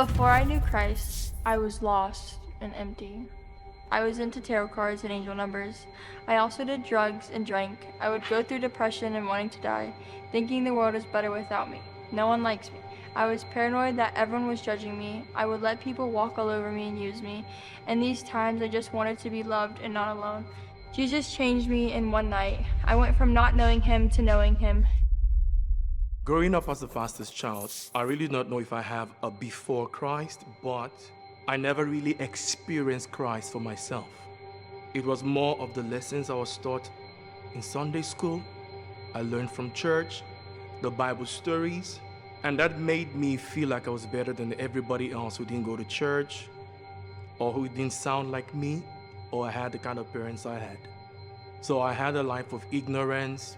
Before I knew Christ, I was lost and empty. I was into tarot cards and angel numbers. I also did drugs and drank. I would go through depression and wanting to die, thinking the world is better without me. No one likes me. I was paranoid that everyone was judging me. I would let people walk all over me and use me. And these times I just wanted to be loved and not alone. Jesus changed me in one night. I went from not knowing him to knowing him. Growing up as the pastor's child, I really do not know if I have a before Christ, but I never really experienced Christ for myself. It was more of the lessons I was taught in Sunday school. I learned from church, the Bible stories, and that made me feel like I was better than everybody else who didn't go to church, or who didn't sound like me, or had the kind of parents I had. So I had a life of ignorance,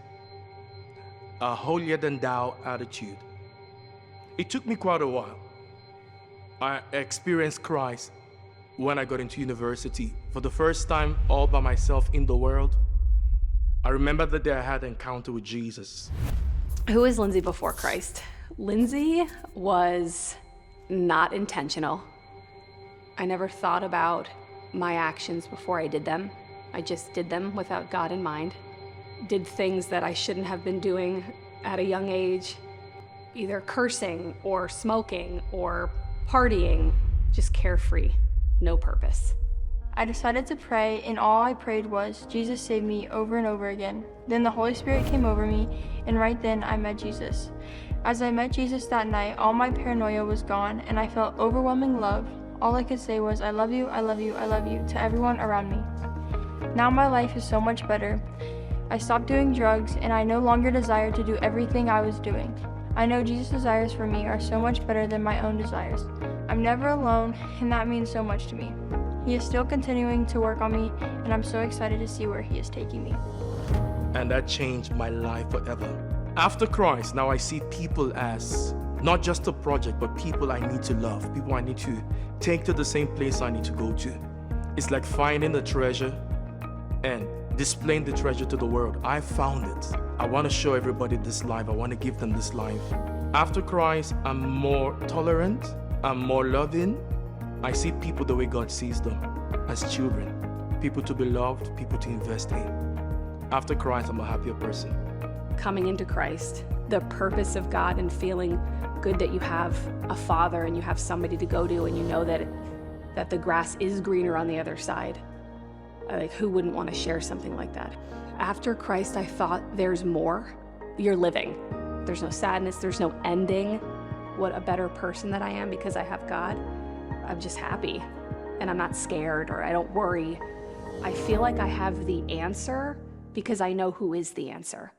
a holier-than-thou attitude. It took me quite a while. I experienced Christ when I got into university. For the first time, all by myself in the world. I remember the day I had an encounter with Jesus. Who is Lindsay before Christ? Lindsay was not intentional. I never thought about my actions before I did them. I just did them without God in mind. Did things that I shouldn't have been doing at a young age, either cursing or smoking or partying, just carefree, no purpose. I decided to pray, and all I prayed was, Jesus save me, over and over again. Then the Holy Spirit came over me, and right then I met Jesus. As I met Jesus that night, all my paranoia was gone, and I felt overwhelming love. All I could say was, I love you, I love you, I love you, to everyone around me. Now my life is so much better. I stopped doing drugs, and I no longer desire to do everything I was doing. I know Jesus' desires for me are so much better than my own desires. I'm never alone, and that means so much to me. He is still continuing to work on me, and I'm so excited to see where he is taking me. And that changed my life forever. After Christ, now I see people as not just a project, but people I need to love, people I need to take to the same place I need to go to. It's like finding the treasure and displaying the treasure to the world. I found it. I want to show everybody this life. I want to give them this life. After Christ, I'm more tolerant. I'm more loving. I see people the way God sees them, as children. People to be loved, people to invest in. After Christ, I'm a happier person. Coming into Christ, the purpose of God, and feeling good that you have a father and you have somebody to go to, and you know that the grass is greener on the other side. Like, who wouldn't want to share something like that? After Christ, I thought, there's more. You're living. There's no sadness, there's no ending. What a better person that I am because I have God. I'm just happy, and I'm not scared, or I don't worry. I feel like I have the answer because I know who is the answer.